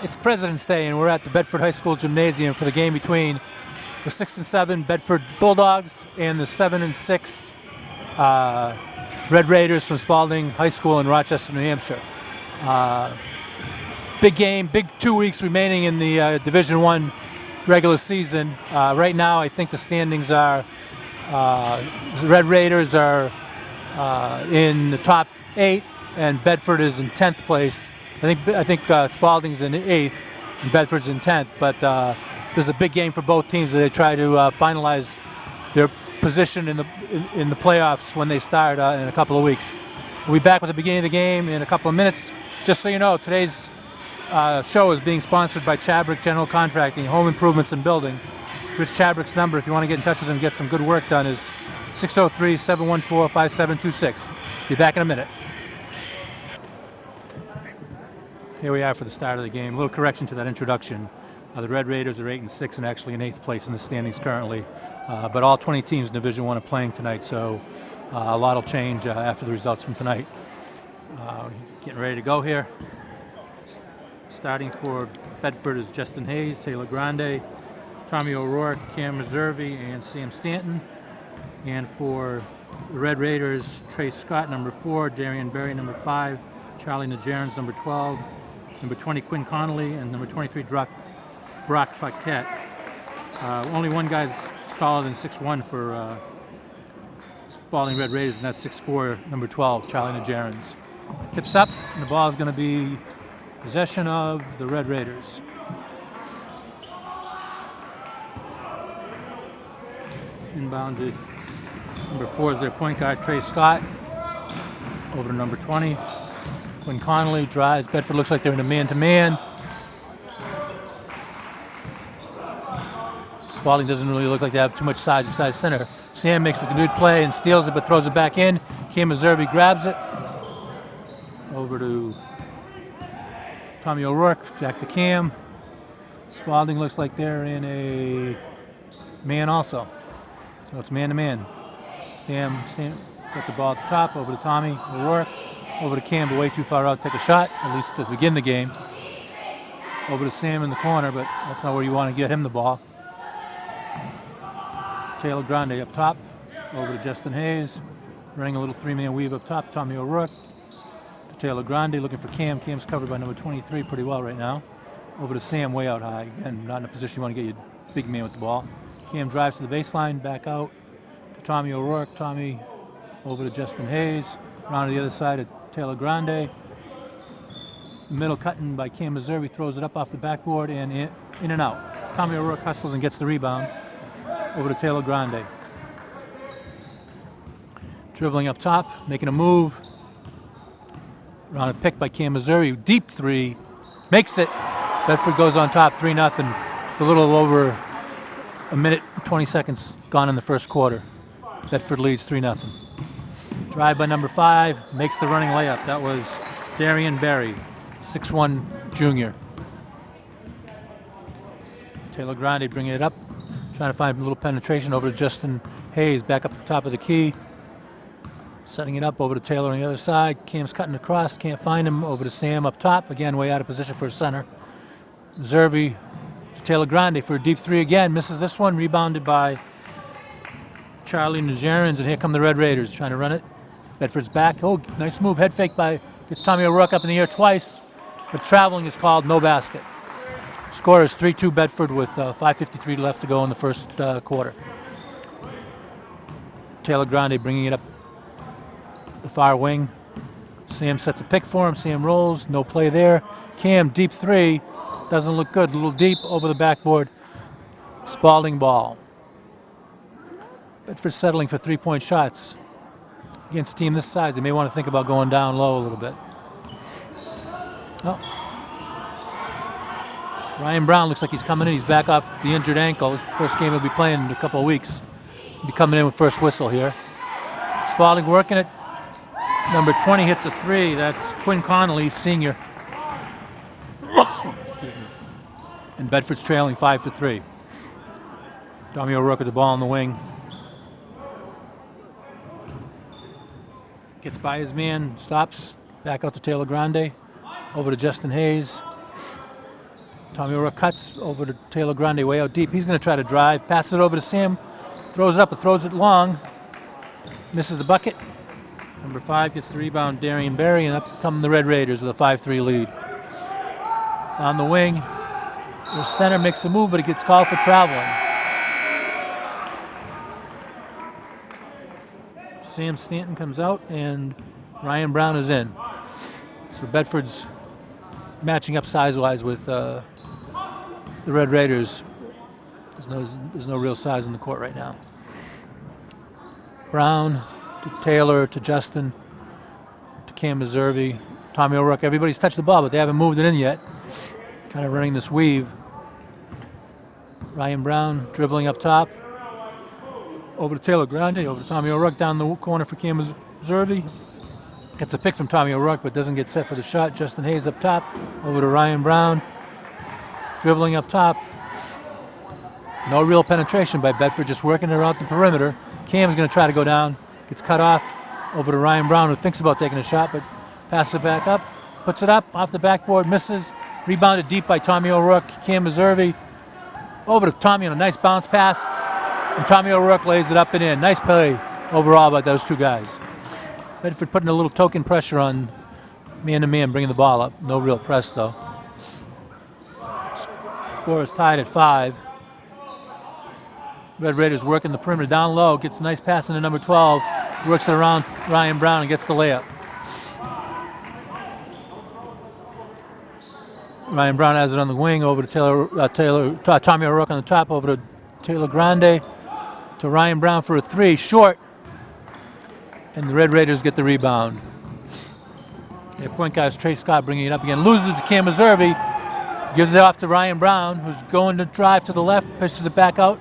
It's President's Day, and we're at the Bedford High School Gymnasium for the game between the 6 and 7 Bedford Bulldogs and the 7 and 6 Red Raiders from Spaulding High School in Rochester, New Hampshire. Big game, big 2 weeks remaining in the Division I regular season. Right now, I think the standings are the Red Raiders are in the top 8, and Bedford is in 10th place. I think Spaulding's in 8th and Bedford's in 10th, but this is a big game for both teams. They try to finalize their position in the playoffs when they start in a couple of weeks. We'll be back with the beginning of the game in a couple of minutes. Just so you know, today's show is being sponsored by Chabrick General Contracting, Home Improvements and Building. Rich Chabrick's number, if you want to get in touch with him and get some good work done, is 603-714-5726. Be back in a minute. Here we are for the start of the game. A little correction to that introduction. The Red Raiders are 8 and 6 and actually in 8th place in the standings currently. But all 20 teams in Division I are playing tonight, so a lot will change after the results from tonight. Getting ready to go here. Starting for Bedford is Justin Hayes, Taylor Grande, Tommy O'Rourke, Cam Reservi, and Sam Stanton. And for the Red Raiders, Trey Scott, number 4, Darian Berry, number 5, Charlie Najarans, number 12, number 20, Quinn Connolly, and number 23, Brock Paquette. Only one guy's taller than 6'1" for Spaulding Red Raiders, and that's 6'4", number 12, Charlie Najarans. Tips up, and the ball is going to be possession of the Red Raiders. Inbounded. Number 4 is their point guard, Trey Scott. Over to number 20. Quinn Connolly drives. Bedford looks like they're in a man-to-man. Spaulding doesn't really look like they have too much size besides center. Sam makes a good play and steals it, but throws it back in. Cam Reservi grabs it. Over to Tommy O'Rourke, back to Cam. Spaulding looks like they're in a man also. So it's man-to-man. Sam got the ball at the top, over to Tommy O'Rourke. Over to Cam, but way too far out to take a shot, at least to begin the game. Over to Sam in the corner, but that's not where you want to get him the ball. Taylor Grande up top, over to Justin Hayes. Running a little 3-man weave up top, Tommy O'Rourke. To Taylor Grande, looking for Cam. Cam's covered by number 23 pretty well right now. Over to Sam, way out high. Again, not in a position you want to get your big man with the ball. Cam drives to the baseline, back out to Tommy O'Rourke. Tommy over to Justin Hayes. Around to the other side to Taylor Grande. Middle cutting by Cam Reservi, throws it up off the backboard and in and out. Tommy O'Rourke hustles and gets the rebound. Over to Taylor Grande. Dribbling up top, making a move. Around a pick by Cam Reservi. Deep 3. Makes it. Bedford goes on top 3-0. With a little over a minute, 20 seconds gone in the first quarter. Bedford leads 3-0. Drive by number 5, makes the running layup. That was Darian Berry, 6'1" junior. Taylor Grande bringing it up, trying to find a little penetration over to Justin Hayes, back up at the top of the key. Setting it up over to Taylor on the other side. Cam's cutting across, can't find him. Over to Sam up top, again way out of position for a center. Zervi to Taylor Grande for a deep 3 again, misses this one, rebounded by Charlie Najarans, and here come the Red Raiders trying to run it. Bedford's back. Oh, nice move. Head fake gets Tommy O'Rourke up in the air twice, but traveling is called, no basket. Score is 3-2 Bedford with 5:53 left to go in the first quarter. Taylor Grande bringing it up the far wing. Sam sets a pick for him. Sam rolls. No play there. Cam, deep 3. Doesn't look good. A little deep over the backboard. Spaulding ball. Bedford settling for 3-point shots. Against a team this size, they may want to think about going down low a little bit. Oh. Ryan Brown looks like he's coming in. He's back off the injured ankle. His first game he'll be playing in a couple of weeks. He'll be coming in with first whistle here. Spaulding working it. Number 20 hits a 3. That's Quinn Connolly, senior. Excuse me. And Bedford's trailing 5-3. Tommy O'Rourke with the ball on the wing. Gets by his man, stops, back out to Taylor Grande, over to Justin Hayes. Tommy O'Rourke cuts over to Taylor Grande way out deep. He's going to try to drive, passes it over to Sam, throws it up, but throws it long. Misses the bucket. Number 5 gets the rebound, Darian Berry, and up come the Red Raiders with a 5-3 lead. On the wing, the center makes a move, but it gets called for traveling. Sam Stanton comes out, and Ryan Brown is in. So Bedford's matching up size-wise with the Red Raiders. There's no real size in the court right now. Brown to Taylor to Justin to Cam Meservey, Tommy O'Rourke. Everybody's touched the ball, but they haven't moved it in yet. Kind of running this weave. Ryan Brown dribbling up top. Over to Taylor Grande, over to Tommy O'Rourke, down the corner for Cam Meservey. Gets a pick from Tommy O'Rourke, but doesn't get set for the shot. Justin Hayes up top, over to Ryan Brown. Dribbling up top. No real penetration by Bedford, just working around the perimeter. Cam's going to try to go down. Gets cut off. Over to Ryan Brown, who thinks about taking a shot, but passes it back up. Puts it up, off the backboard, misses. Rebounded deep by Tommy O'Rourke. Cam Meservey. Over to Tommy on a nice bounce pass. And Tommy O'Rourke lays it up and in. Nice play overall by those two guys. Bedford putting a little token pressure on man-to-man, bringing the ball up. No real press, though. Score is tied at 5. Red Raiders working the perimeter down low. Gets a nice pass into number 12. Works it around Ryan Brown and gets the layup. Ryan Brown has it on the wing. Over to Tommy O'Rourke on the top. Over to Taylor Grande. To Ryan Brown for a 3. Short. And the Red Raiders get the rebound. Their point guard is Trey Scott bringing it up again. Loses it to Cam Meservey. Gives it off to Ryan Brown, who's going to drive to the left. Pushes it back out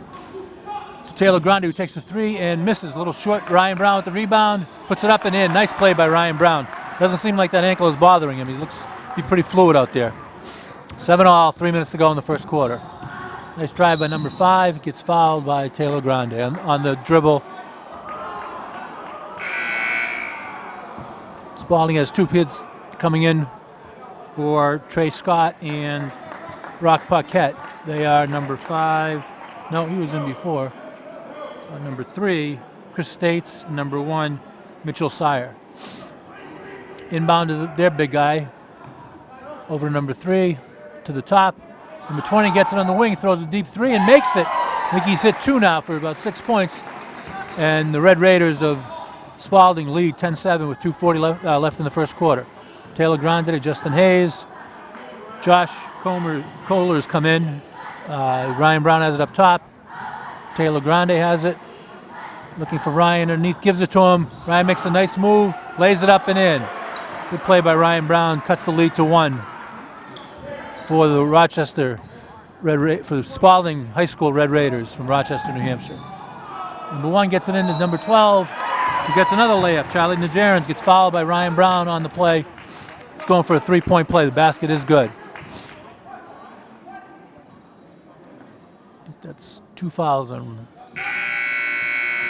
to Taylor Grande, who takes a 3 and misses. A little short. Ryan Brown with the rebound. Puts it up and in. Nice play by Ryan Brown. Doesn't seem like that ankle is bothering him. He looks to be pretty fluid out there. 7-all, 3 minutes to go in the first quarter. Nice drive by number 5. Gets fouled by Taylor Grande on the dribble. Spaulding has 2 kids coming in for Trey Scott and Brock Paquette. They are number 5. No, he was in before. Number 3, Chris States. Number 1, Mitchell Sire. Inbound to their big guy. Over to number 3, to the top. Number 20 gets it on the wing, throws a deep 3 and makes it. I think he's hit 2 now for about 6 points. And the Red Raiders of Spaulding lead 10-7 with 2:40 left in the first quarter. Taylor Grande to Justin Hayes. Josh Kohler's come in. Ryan Brown has it up top. Taylor Grande has it. Looking for Ryan underneath, gives it to him. Ryan makes a nice move, lays it up and in. Good play by Ryan Brown, cuts the lead to 1 for the for the Spaulding High School Red Raiders from Rochester, New Hampshire. Number 1 gets it into number 12. He gets another layup. Charlie Najarans gets fouled by Ryan Brown on the play. It's going for a 3-point play. The basket is good. That's 2 fouls on.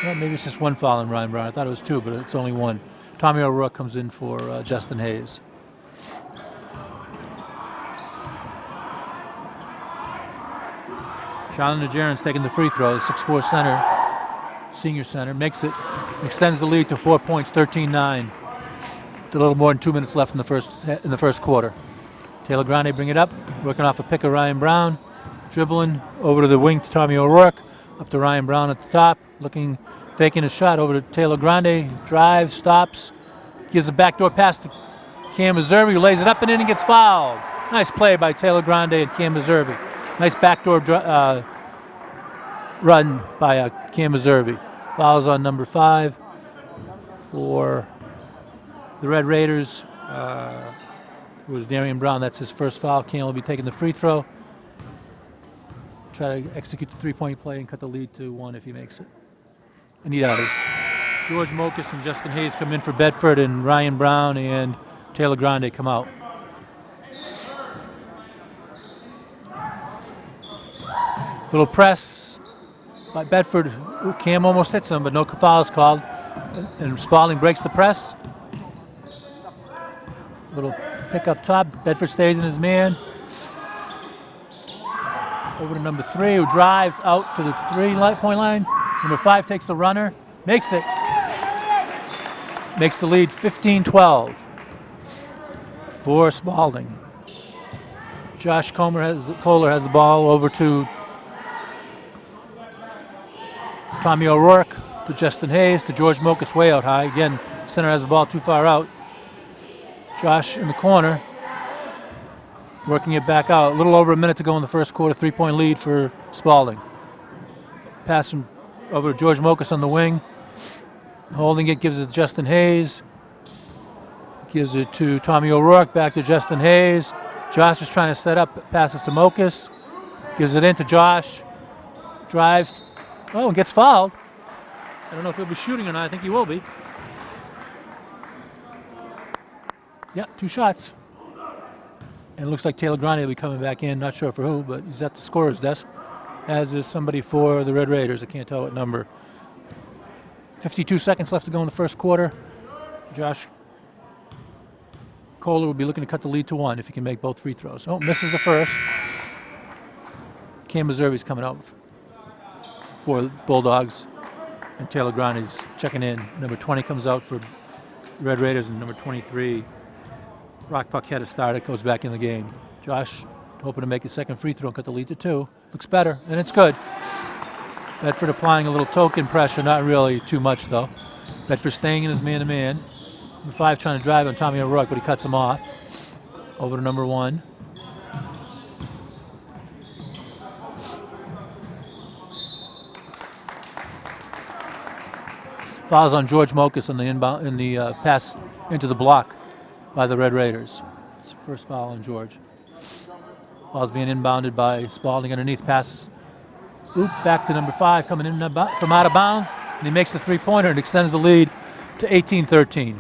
Well, maybe it's just 1 foul on Ryan Brown. I thought it was 2, but it's only 1. Tommy O'Rourke comes in for Justin Hayes. Charlie Najarans taking the free throw. 6'4" center. Senior center, makes it, extends the lead to 4 points, 13-9. A little more than 2 minutes left in the first quarter. Taylor Grande bring it up, working off a pick of Ryan Brown, dribbling over to the wing to Tommy O'Rourke, up to Ryan Brown at the top, faking a shot over to Taylor Grande, drives, stops, gives a backdoor pass to Cam Meservey, who lays it up and in and gets fouled. Nice play by Taylor Grande and Cam Meservey. Nice backdoor run by Cam Meservey. Fouls on number 5 for the Red Raiders. It was Darian Brown. That's his first foul. Cam will be taking the free throw. Try to execute the 3-point play and cut the lead to 1 if he makes it. And he does. George Mokas and Justin Hayes come in for Bedford, and Ryan Brown and Taylor Grande come out. Little press by Bedford. Cam almost hits him, but no fouls called. And Spaulding breaks the press. Little pick up top. Bedford stays in his man. Over to number 3, who drives out to the 3-point line. Number 5 takes the runner, makes it. Makes the lead 15-12 for Spaulding. Josh Kohler has the ball over to Tommy O'Rourke, to Justin Hayes, to George Mokas way out high. Again, center has the ball too far out. Josh in the corner, working it back out. A little over a minute to go in the first quarter, 3-point lead for Spaulding. Pass from over to George Mokas on the wing. Holding it, gives it to Justin Hayes. Gives it to Tommy O'Rourke, back to Justin Hayes. Josh is trying to set up, passes to Mokas. Gives it in to Josh. Drives, and gets fouled. I don't know if he'll be shooting or not. I think he will be. Yeah, 2 shots. And it looks like Taylor Grande will be coming back in. Not sure for who, but he's at the scorer's desk, as is somebody for the Red Raiders. I can't tell what number. 52 seconds left to go in the first quarter. Josh Kohler will be looking to cut the lead to 1 if he can make both free throws. Oh, misses the first. Cam Meservy's coming out for Bulldogs, and Taylor Grande's checking in. Number 20 comes out for Red Raiders, and number 23, Brock Paquette, started, goes back in the game. Josh hoping to make his second free throw and cut the lead to 2. Looks better, and it's good. Bedford applying a little token pressure, not really too much though. Bedford staying in his man-to-man. Number 5 trying to drive on Tommy O'Rourke, but he cuts him off. Over to number 1. Fouls on George Mokas on the inbound, in the pass into the block by the Red Raiders. It's the first foul on George. Ball's being inbounded by Spaulding underneath, pass. Back to number 5, coming in from out of bounds, and he makes the 3-pointer and extends the lead to 18-13.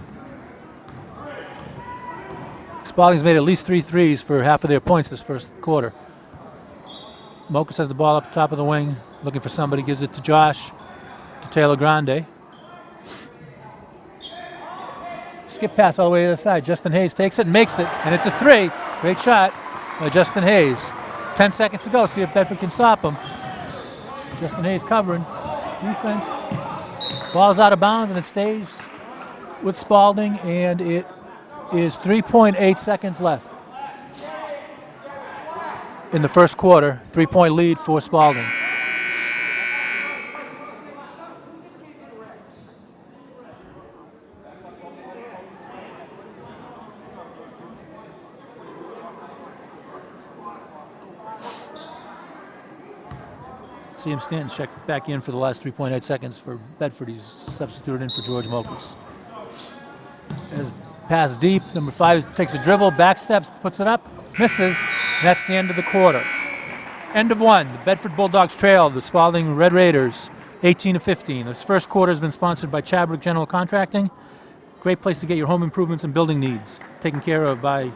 Spaulding's made at least 3 threes for half of their points this first quarter. Mokas has the ball up top of the wing, looking for somebody, gives it to Josh, to Taylor Grande. Skip pass all the way to the other side. Justin Hayes takes it and makes it, and it's a 3. Great shot by Justin Hayes. 10 seconds to go, see if Bedford can stop him. Justin Hayes covering. Defense. Ball's out of bounds, and it stays with Spaulding, and it is 3.8 seconds left in the first quarter. 3-point lead for Spaulding. C.M. Stanton checked back in for the last 3.8 seconds for Bedford. He's substituted in for George Mokas. As pass deep, number 5 takes a dribble, back steps, puts it up, misses. That's the end of the quarter. End of 1. The Bedford Bulldogs trail the Spaulding Red Raiders 18-15. This first quarter has been sponsored by Chadwick General Contracting. Great place to get your home improvements and building needs taken care of by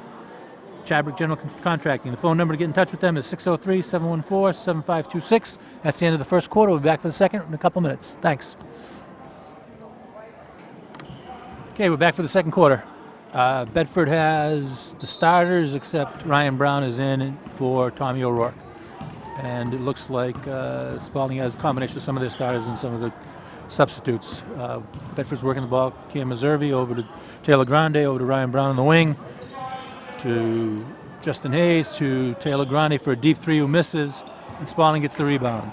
Chadwick General Contracting. The phone number to get in touch with them is 603-714-7526. That's the end of the first quarter. We'll be back for the second in a couple minutes. Thanks. Okay, we're back for the second quarter. Bedford has the starters, except Ryan Brown is in for Tommy O'Rourke. And it looks like Spaulding has a combination of some of their starters and some of the substitutes. Bedford's working the ball. Cam Meservy over to Taylor Grande, over to Ryan Brown on the wing, to Justin Hayes, to Taylor Grande for a deep 3 who misses, and Spaulding gets the rebound.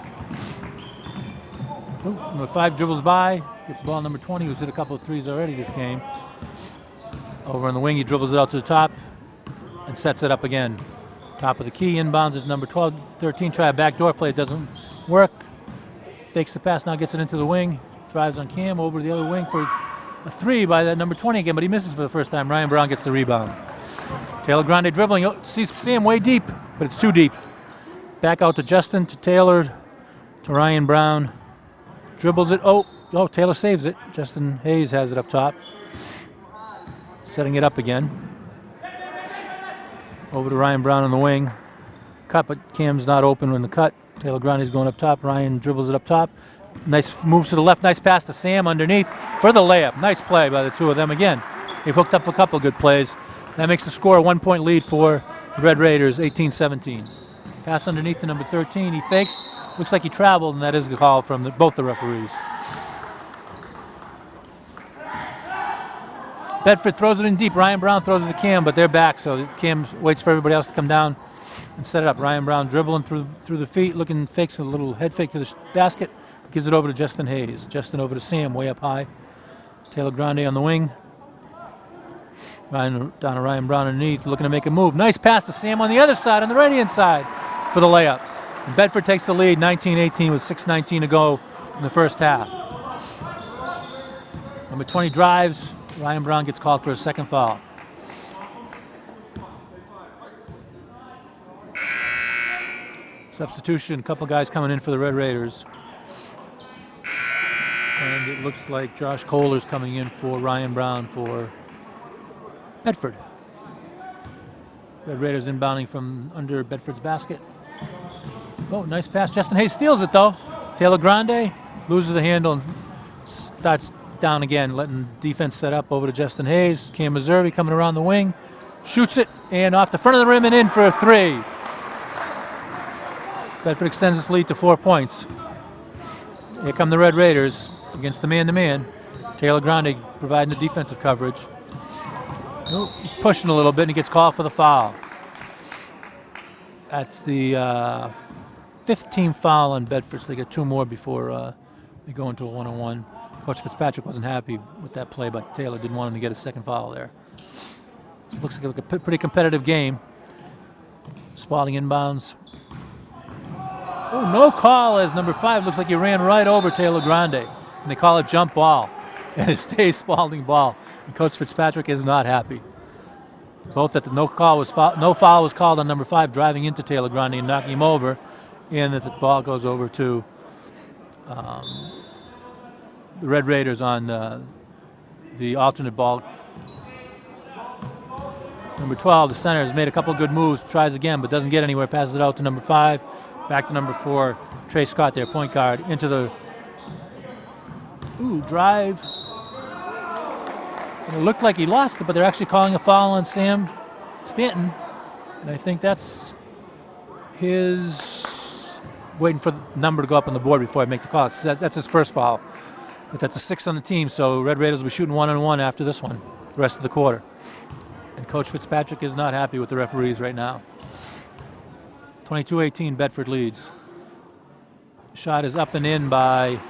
Number 5 dribbles by, gets the ball number 20, who's hit a couple of 3s already this game. Over on the wing, he dribbles it out to the top and sets it up again. Top of the key, inbounds at number 12, 13, try a backdoor play, it doesn't work. Fakes the pass, now gets it into the wing, drives on Cam over to the other wing for a 3 by that number 20 again, but he misses for the first time. Ryan Brown gets the rebound. Taylor Grande dribbling, sees Sam way deep, but it's too deep. Back out to Justin, to Taylor, to Ryan Brown. Dribbles it, Taylor saves it. Justin Hayes has it up top. Setting it up again. Over to Ryan Brown on the wing. Cut, but Cam's not open in the cut. Taylor Grande's going up top. Ryan dribbles it up top. Nice moves to the left, nice pass to Sam underneath for the layup. Nice play by the two of them again. They've hooked up a couple good plays. That makes the score a 1-point lead for the Red Raiders, 18-17. Pass underneath to number 13. He fakes. Looks like he traveled, and that is the call from both the referees. Bedford throws it in deep. Ryan Brown throws it to Cam, but they're back, so Cam waits for everybody else to come down and set it up. Ryan Brown dribbling through the feet, looking, fakes a little head fake to the basket, gives it over to Justin Hayes. Justin over to Sam, way up high. Taylor Grande on the wing. Down to Ryan Brown underneath, looking to make a move. Nice pass to Sam on the other side, on the right-hand side for the layup. And Bedford takes the lead, 19-18 with 6:19 to go in the first half. Number 20 drives. Ryan Brown gets called for a second foul. Substitution, a couple guys coming in for the Red Raiders. And it looks like Josh Kohler's coming in for Ryan Brown for Bedford. Red Raiders inbounding from under Bedford's basket. Oh, nice pass. Justin Hayes steals it, though. Taylor Grande loses the handle and starts down again, letting defense set up over to Justin Hayes. Cam Meserve coming around the wing. Shoots it, and off the front of the rim and in for a three. Bedford extends its lead to 4 points. Here come the Red Raiders against the man-to-man. Taylor Grande providing the defensive coverage. Oh, he's pushing a little bit, and he gets called for the foul. That's the 15th foul on Bedford, so they get 2 more before they go into a one-on-one. Coach Fitzpatrick wasn't happy with that play, but Taylor didn't want him to get a second foul there. So it looks like a pretty competitive game. Spaulding inbounds. Oh, no call as number 5 looks like he ran right over Taylor Grande. And they call it jump ball. And it stays Spaulding ball. And Coach Fitzpatrick is not happy. Both that no foul was called on number 5 driving into Taylor Grande and knocking him over, and that the ball goes over to the Red Raiders on the alternate ball. Number 12, the center, has made a couple of good moves, tries again, but doesn't get anywhere, passes it out to number 5, back to number 4, Trey Scott, their point guard, into the drive. And it looked like he lost it, but they're actually calling a foul on Sam Stanton, and I think that's his, waiting for the number to go up on the board before I make the call. That's his first foul. But that's a 6th on the team, so Red Raiders will be shooting 1-on-1 after this one, the rest of the quarter. And Coach Fitzpatrick is not happy with the referees right now. 22-18, Bedford leads. Shot is up and in by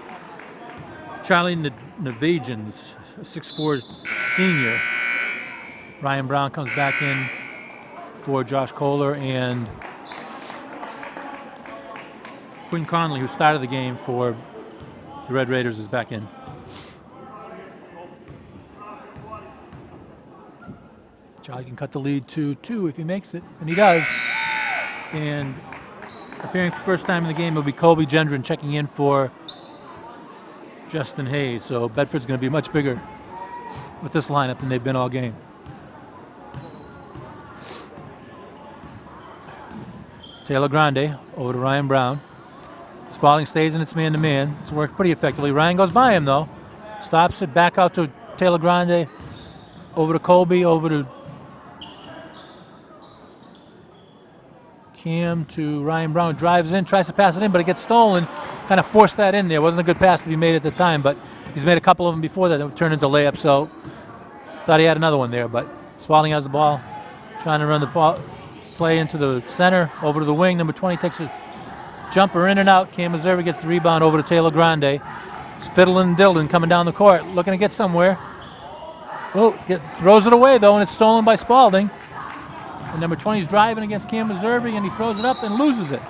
Charlie Navajians, a 6'4" senior. Ryan Brown comes back in for Josh Kohler, and Quinn Conley, who started the game for the Red Raiders, is back in. Charlie can cut the lead to 2 if he makes it, and he does. And appearing for the first time in the game will be Colby Gendron checking in for Justin Hayes. So Bedford's going to be much bigger with this lineup than they've been all game. Taylor Grande over to Ryan Brown. Spaulding stays in its man-to-man. It's worked pretty effectively. Ryan goes by him, though. Stops it, back out to Taylor Grande. Over to Colby, over to Cam, to Ryan Brown. Drives in, tries to pass it in, but it gets stolen. Kind of forced that in there. Wasn't a good pass to be made at the time, but he's made a couple of them before that turned into layups, so thought he had another one there. But Spaulding has the ball, trying to run the ball, play into the center, over to the wing. Number 20 takes a jumper in and out. Cam Meserve gets the rebound over to Taylor Grande. It's fiddling and diddling coming down the court, looking to get somewhere. Oh, throws it away, though, and it's stolen by Spaulding. And number 20 is driving against Cam Meserve, and he throws it up and loses it.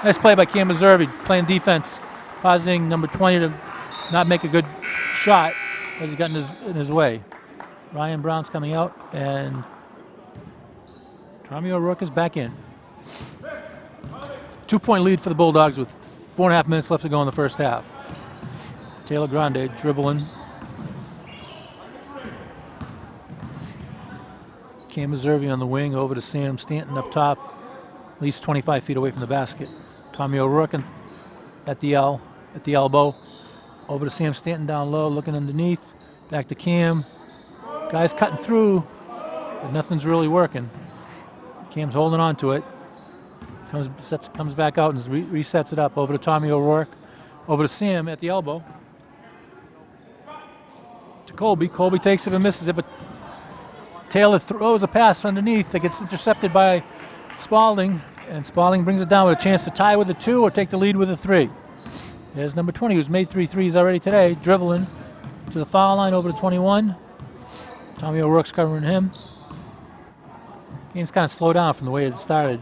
Nice play by Cam Meserve, playing defense, causing number 20 to not make a good shot as he got in his way. Ryan Brown's coming out, and Tommy O'Rourke is back in. 2-point lead for the Bulldogs with 4.5 minutes left to go in the first half. Taylor Grande dribbling. Cam Meserve on the wing, over to Sam Stanton up top, at least 25 feet away from the basket. Tommy O'Rourke at the elbow, over to Sam Stanton down low, looking underneath, back to Cam. Guys cutting through, but nothing's really working. Cam's holding on to it. Comes back out and resets it up over to Tommy O'Rourke, over to Sam at the elbow. To Colby. Colby takes it and misses it, but Taylor throws a pass underneath that gets intercepted by Spaulding, and Spaulding brings it down with a chance to tie with a 2 or take the lead with a 3. There's number 20, who's made 3 threes already today, dribbling to the foul line over to 21. Tommy O'Rourke's covering him. Game's kind of slowed down from the way it started.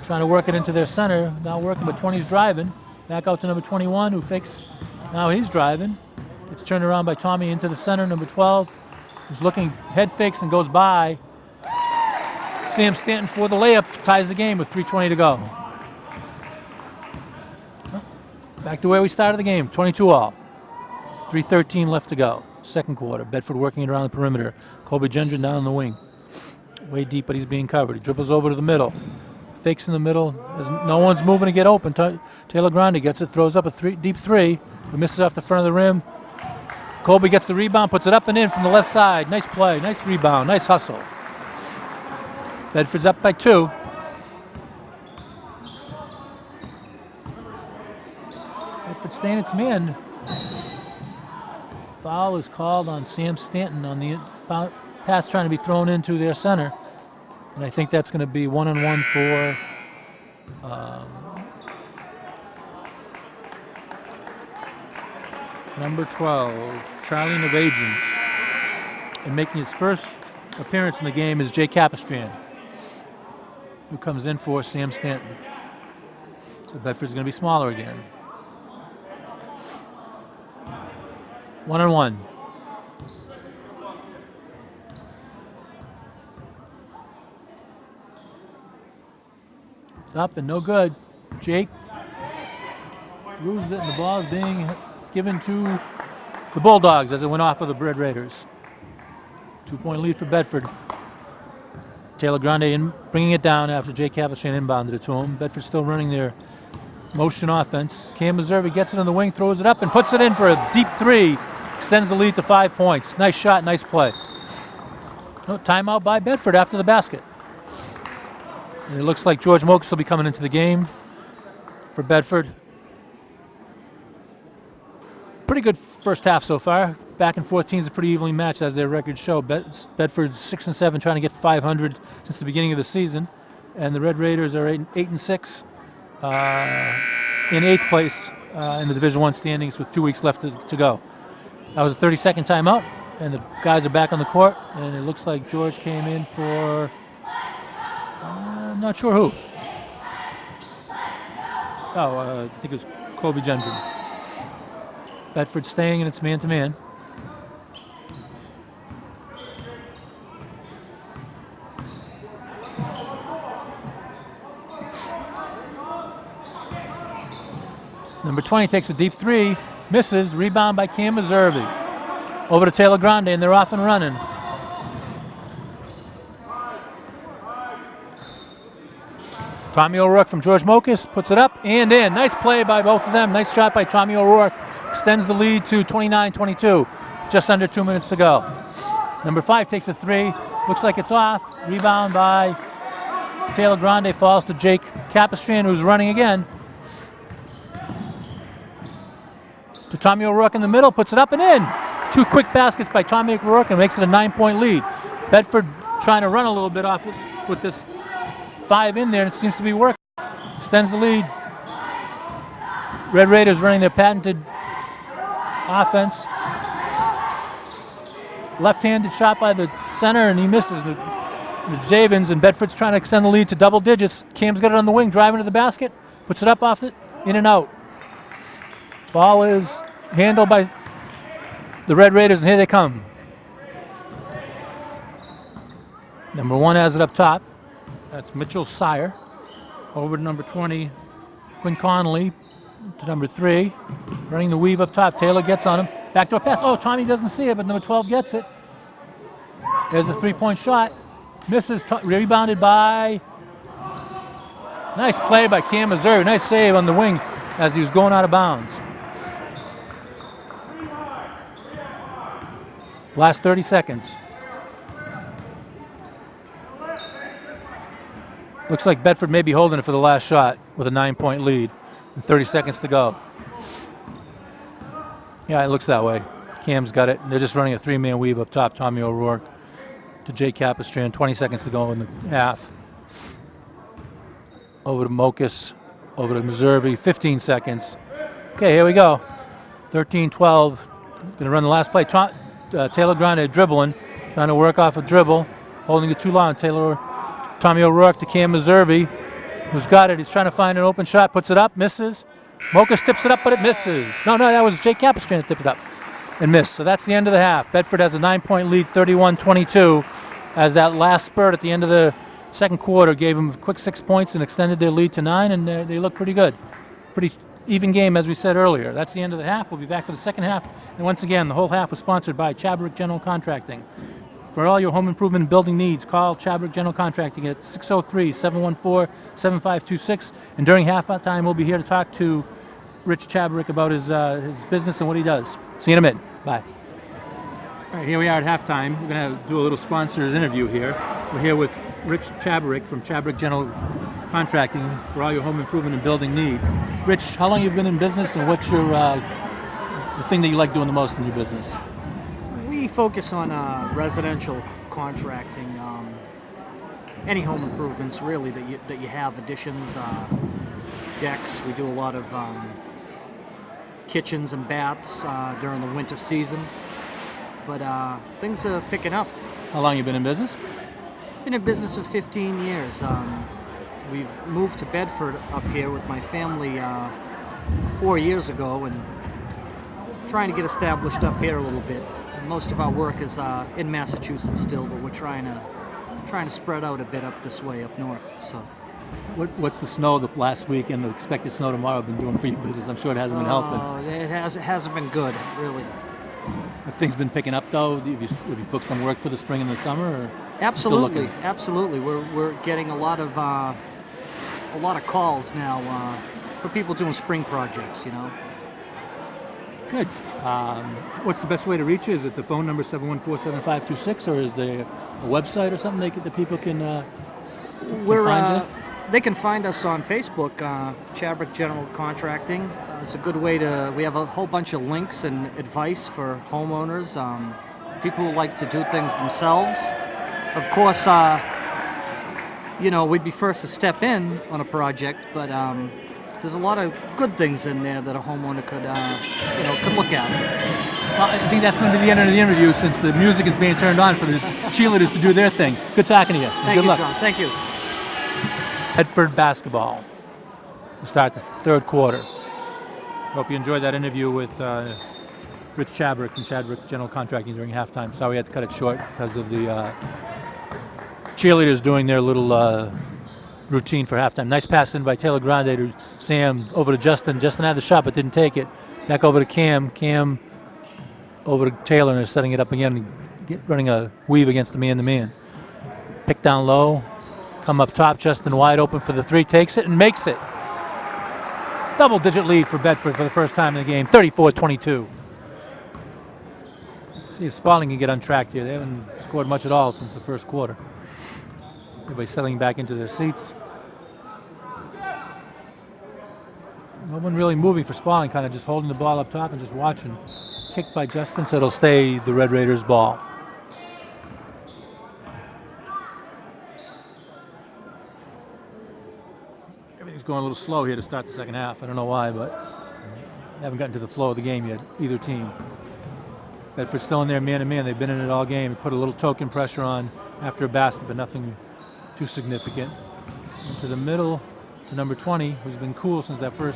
Trying to work it into their center, not working, but 20's driving. Back out to number 21, who fakes. Now he's driving. It's turned around by Tommy into the center, number 12, who's looking, head fakes and goes by. Sam Stanton for the layup, ties the game with 3:20 to go. Back to where we started the game, 22 all. 3:13 left to go. Second quarter, Bedford working it around the perimeter. Colby Gendron down in the wing. Way deep, but he's being covered. He dribbles over to the middle. Fakes in the middle. No one's moving to get open. Taylor Grande gets it, throws up a deep 3. But misses off the front of the rim. Colby gets the rebound, puts it up and in from the left side. Nice play, nice rebound, nice hustle. Bedford's up by 2. Bedford staying its man. Foul is called on Sam Stanton on the pass trying to be thrown into their center. And I think that's going to be one-on-one for number 12, Charlie Navagians. And making his first appearance in the game is Jay Capistran, who comes in for Sam Stanton. So Bedford's going to be smaller again. 1-on-1. It's up and no good. Jake loses it, and the ball is being given to the Bulldogs as it went off of the Red Raiders. 2-point lead for Bedford. Taylor Grande bringing it down after Jake Capistran inbounded it to him. Bedford still running their motion offense. Cam Meserve gets it on the wing, throws it up, and puts it in for a deep 3. Extends the lead to 5 points. Nice shot, nice play. Timeout by Bedford after the basket. And it looks like George Mokas will be coming into the game for Bedford. Pretty good first half so far. Back and forth teams are pretty evenly matched, as their records show. Bedford's 6-7, trying to get 500 since the beginning of the season, and the Red Raiders are 8-6, in 8th place in the Division I standings with 2 weeks left to go. That was a 30-second timeout, and the guys are back on the court, and it looks like George came in for I'm not sure who. I think it was Colby Gendron. Bedford staying in its man-to-man. Number 20 takes a deep 3, misses, rebound by Cam Meserve. Over to Taylor Grande, and they're off and running. Tommy O'Rourke from George Mokas puts it up and in. Nice play by both of them. Nice shot by Tommy O'Rourke. Extends the lead to 29-22. Just under 2 minutes to go. Number 5 takes a 3. Looks like it's off. Rebound by Taylor Grande. Falls to Jake Capistran, who's running again. To Tommy O'Rourke in the middle. Puts it up and in. 2 quick baskets by Tommy O'Rourke and makes it a 9-point lead. Bedford trying to run a little bit off it with this 5 in there, and it seems to be working. Extends the lead. Red Raiders running their patented offense. Left-handed shot by the center, and he misses the Javins, and Bedford's trying to extend the lead to double digits. Cam's got it on the wing, driving to the basket, puts it up off it, in and out. Ball is handled by the Red Raiders, and here they come. Number 1 has it up top. That's Mitchell Sire. Over to number 20, Quinn Connolly, to number 3. Running the weave up top. Taylor gets on him. Backdoor pass. Oh, Tommy doesn't see it, but number 12 gets it. There's a 3-point shot. Misses. Rebounded by... Nice play by Cam Meserve. Nice save on the wing as he was going out of bounds. Last 30 seconds. Looks like Bedford may be holding it for the last shot with a 9-point lead and 30 seconds to go. Yeah, it looks that way. Cam's got it. They're just running a 3-man weave up top. Tommy O'Rourke to Jay Capistrand. 20 seconds to go in the half. Over to Mokus. Over to Meserve. 15 seconds. Okay, here we go. 13-12. Going to run the last play. Taylor Grande dribbling. Trying to work off a dribble. Holding it too long. Tommy O'Rourke to Cam Meserve, who's got it. He's trying to find an open shot. Puts it up. Misses. Mokus tips it up, but it misses. No, that was Jay Capistrand that tipped it up and missed. So that's the end of the half. Bedford has a 9-point lead, 31-22, as that last spurt at the end of the second quarter gave them a quick 6 points and extended their lead to 9, and they look pretty good. Pretty even game, as we said earlier. That's the end of the half. We'll be back for the second half. And once again, the whole half was sponsored by Chabrick General Contracting. For all your home improvement and building needs, call Chabrick General Contracting at 603-714-7526. And during halftime, we'll be here to talk to Rich Chabrick about his business and what he does. See you in a minute. Bye. All right, here we are at halftime. We're going to do a little sponsors interview here. We're here with Rich Chabrick from Chabrick General Contracting for all your home improvement and building needs. Rich, how long have you been in business, and what's your the thing that you like doing the most in your business? We focus on residential contracting, any home improvements really that you have, additions, decks. We do a lot of kitchens and baths during the winter season, but things are picking up. How long have you been in business? Been in business for 15 years. We've moved to Bedford up here with my family 4 years ago, and trying to get established up here a little bit. Most of our work is in Massachusetts still, but we're trying to spread out a bit up this way, up north. So, what's the snow the last week and the expected snow tomorrow been doing for your business? I'm sure it hasn't been helping. It hasn't been good, really. Have things been picking up though? Have you booked some work for the spring and the summer? Or absolutely. We're getting a lot of calls now for people doing spring projects. You know. Good. What's the best way to reach you? Is it the phone number 714-7526, or is there a website or something that people can find you? They can find us on Facebook, Chabrick General Contracting. It's a good way we have a whole bunch of links and advice for homeowners, people who like to do things themselves. Of course, we'd be first to step in on a project, but there's a lot of good things in there that a homeowner could look at. Well, I think that's going to be the end of the interview, since the music is being turned on for the cheerleaders to do their thing. Good talking to you. Thank you, luck. John. Thank you. Bedford basketball. We start the third quarter. Hope you enjoyed that interview with Rich Chabrick from Chabrick General Contracting during halftime. Sorry we had to cut it short because of the cheerleaders doing their little routine for halftime. Nice pass in by Taylor Grande to Sam, over to Justin. Justin had the shot but didn't take it. Back over to Cam. Cam over to Taylor, and they're setting it up again, running a weave against the man-to-man. Pick down low, come up top. Justin wide open for the three, takes it and makes it. Double-digit lead for Bedford for the first time in the game, 34-22. See if Spaulding can get untracked here. They haven't scored much at all since the first quarter. Everybody settling back into their seats. No one really moving for Spaulding, kind of just holding the ball up top and just watching. Kicked by Justin, so it'll stay the Red Raiders' ball. Everything's going a little slow here to start the second half. I don't know why, but haven't gotten to the flow of the game yet, either team. Bedford's still in there man-to-man. They've been in it all game. Put a little token pressure on after a basket, but nothing too significant. Into the middle to number 20, who's been cool since that the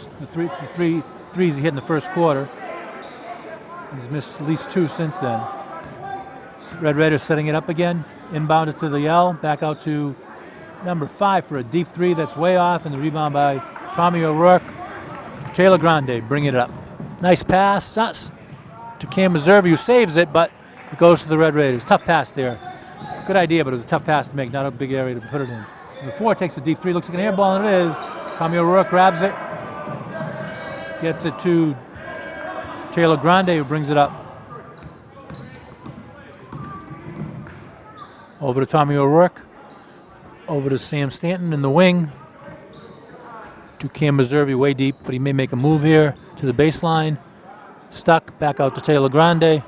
three threes he hit in the first quarter. He's missed at least two since then. Red Raiders setting it up again. Inbounded to the L. Back out to number 5 for a deep three that's way off, and the rebound by Tommy O'Rourke. Taylor Grande bringing it up. Nice pass to Cam Meserve, who saves it, but it goes to the Red Raiders. Tough pass there. Good idea, but it was a tough pass to make, not a big area to put it in. Number 4 takes a deep three, looks like an air ball, and it is. Tommy O'Rourke grabs it, gets it to Taylor Grande, who brings it up. Over to Tommy O'Rourke. Over to Sam Stanton in the wing. To Cam Meservey way deep, but he may make a move here to the baseline. Stuck, back out to Taylor Grande.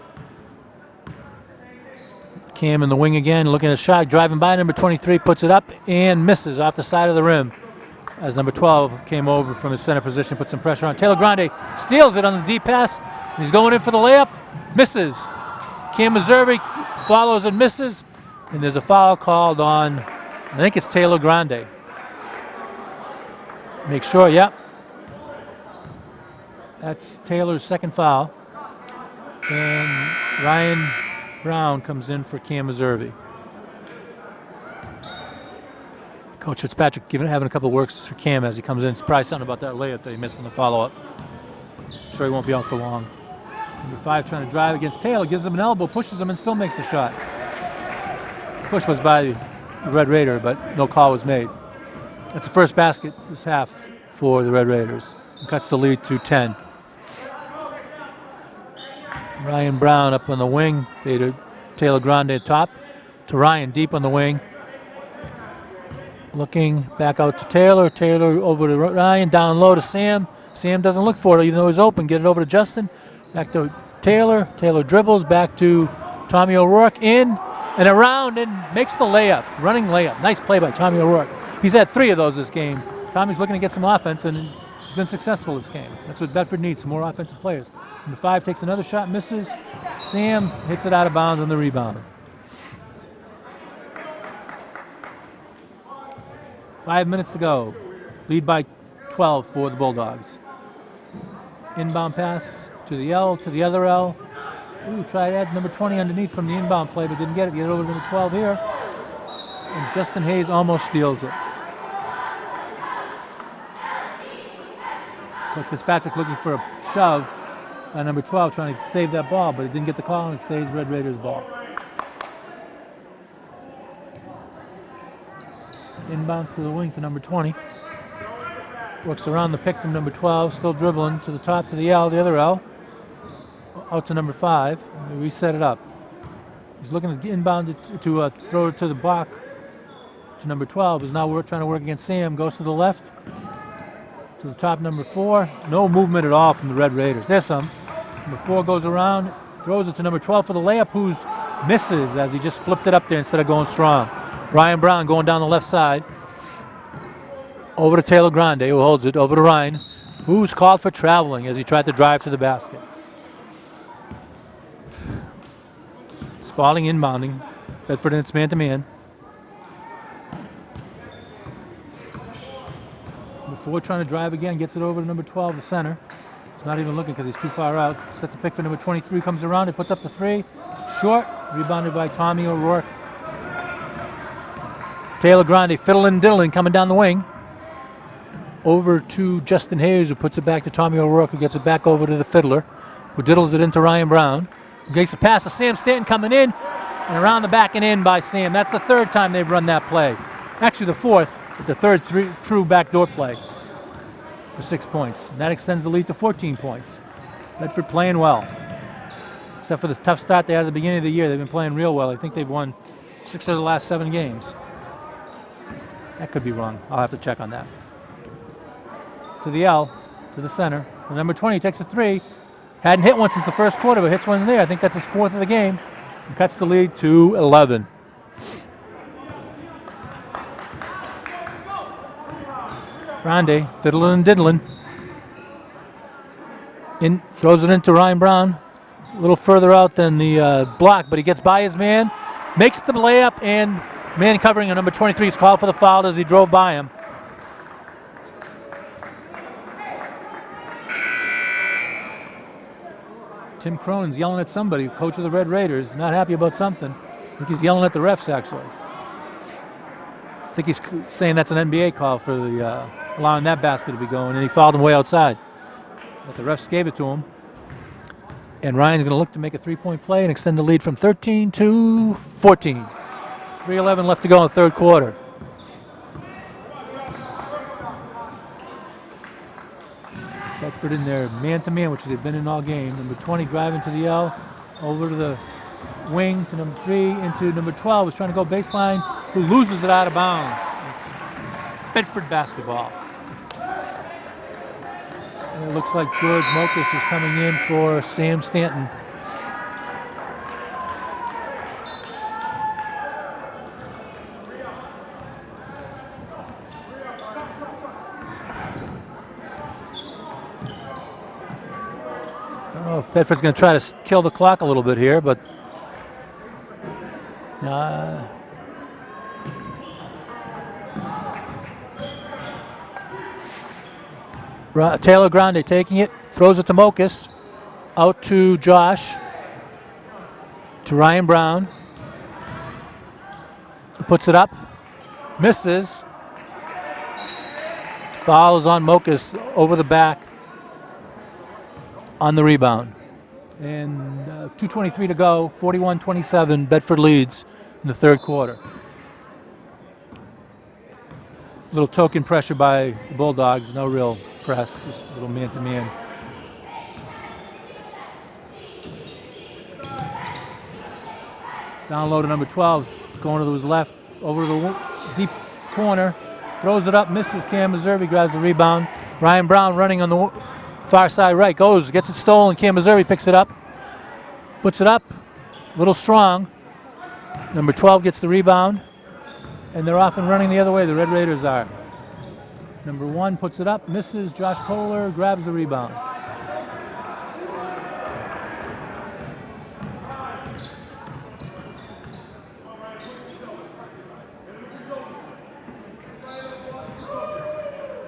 Cam in the wing again, looking at a shot, driving by number 23, puts it up and misses off the side of the rim. As number 12 came over from his center position, put some pressure on. Taylor Grande steals it on the deep pass. He's going in for the layup, misses. Cam Meservey follows and misses, and there's a foul called on, I think it's Taylor Grande. Make sure, yep. That's Taylor's second foul. And Ryan Brown comes in for Cam Meservey. Coach Fitzpatrick having a couple of works for Cam as he comes in. Surprised something about that layup that he missed in the follow-up. Sure he won't be out for long. Number 5 trying to drive against Taylor, gives him an elbow, pushes him, and still makes the shot. Push was by the Red Raider, but no call was made. That's the first basket this half for the Red Raiders. It cuts the lead to 10. Ryan Brown up on the wing. Taylor Grande at top. To Ryan deep on the wing. Looking back out to Taylor. Taylor over to Ryan. Down low to Sam. Sam doesn't look for it even though he's open. Get it over to Justin. Back to Taylor. Taylor dribbles. Back to Tommy O'Rourke. In and around and makes the layup. Running layup. Nice play by Tommy O'Rourke. He's had 3 of those this game. Tommy's looking to get some offense and he's been successful this game. That's what Bedford needs, some more offensive players. Number 5 takes another shot, misses. Sam hits it out of bounds on the rebound. 5 minutes to go. Lead by 12 for the Bulldogs. Inbound pass to the L, to the other L. Ooh, tried to add number 20 underneath from the inbound play, but didn't get it. Get it over to number 12 here. And Justin Hayes almost steals it. Coach Fitzpatrick looking for a shove on number 12, trying to save that ball, but he didn't get the call, and it stays Red Raiders ball. Inbounds to the wing to number 20. Works around the pick from number 12, still dribbling to the top to the L, the other L. Out to number 5. We reset it up. He's looking to inbound to throw it to the block to number 12. He's now trying to work against Sam. Goes to the left. To the top, number 4. No movement at all from the Red Raiders. There's some. Number 4 goes around, throws it to number 12 for the layup, who misses as he just flipped it up there instead of going strong. Ryan Brown going down the left side. Over to Taylor Grande, who holds it. Over to Ryan, who's called for traveling as he tried to drive to the basket. Spaulding inbounding. Bedford in its man-to-man. Before trying to drive again, gets it over to number 12, the center. He's not even looking because he's too far out. Sets a pick for number 23, comes around, it puts up the 3. Short, rebounded by Tommy O'Rourke. Taylor Grande fiddling diddling coming down the wing. Over to Justin Hayes, who puts it back to Tommy O'Rourke, who gets it back over to the fiddler, who diddles it into Ryan Brown. Who gets a pass to Sam Stanton coming in, and around the back and in by Sam. That's the 3rd time they've run that play. Actually the 4th, but the 3rd true backdoor play for 6 points. And that extends the lead to 14 points. Bedford playing well. Except for the tough start they had at the beginning of the year. They've been playing real well. I think they've won 6 of the last 7 games. That could be wrong. I'll have to check on that. To the L, to the center. And number 20 takes a 3. Hadn't hit one since the first quarter, but hits one there. I think that's his 4th of the game. And cuts the lead to 11. Grande, fiddling and diddling. Throws it into Ryan Brown. A little further out than the block, but he gets by his man. Makes the layup, and man covering on number 23 is called for the foul as he drove by him. Tim Cronin's yelling at somebody, coach of the Red Raiders, not happy about something. I think he's yelling at the refs, actually. I think he's saying that's an NBA call for the allowing that basket to be going, and he fouled him way outside. But the refs gave it to him. And Ryan's going to look to make a 3-point play and extend the lead from 13 to 14. 3:11 left to go in the 3rd quarter. Bedford in there man-to-man, which they've been in all game. Number 20 driving to the L, over to the wing to number 3, into number 12, is trying to go baseline, who loses it out of bounds. It's Bedford basketball. And it looks like George Mokas is coming in for Sam Stanton. I don't know if Bedford's going to try to kill the clock a little bit here, but Taylor Grande taking it, throws it to Mokas, out to Josh, to Ryan Brown, puts it up, misses, fouls on Mokas over the back on the rebound. And 2:23 to go, 41-27, Bedford leads in the third quarter. Little token pressure by the Bulldogs, no real press, just a little man-to-man. Down low to number 12, going to his left, over to the deep corner, throws it up, misses. Cam Meservey grabs the rebound. Ryan Brown running on the far side right, goes, gets it stolen. Cam Meservey picks it up, puts it up, a little strong. Number 12 gets the rebound, and they're off and running the other way, the Red Raiders are. Number 1 puts it up, misses. Josh Kohler grabs the rebound.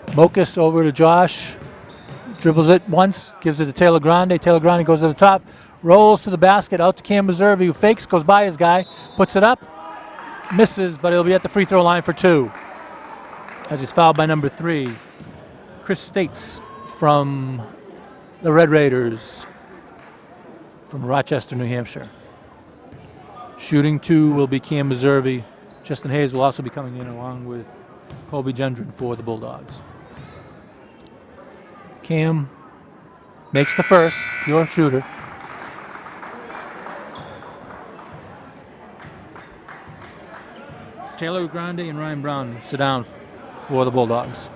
Mokas over to Josh, dribbles it once, gives it to Taylor Grande. Taylor Grande goes to the top, rolls to the basket, out to Cam Meservey, who fakes, goes by his guy, puts it up, misses, but he'll be at the free throw line for 2. As he's fouled by number 3, Chris States from the Red Raiders from Rochester, New Hampshire. Shooting 2 will be Cam Meservey. Justin Hayes will also be coming in along with Colby Gendron for the Bulldogs. Cam makes the first, pure shooter. Taylor Grande and Ryan Brown sit down for the Bulldogs.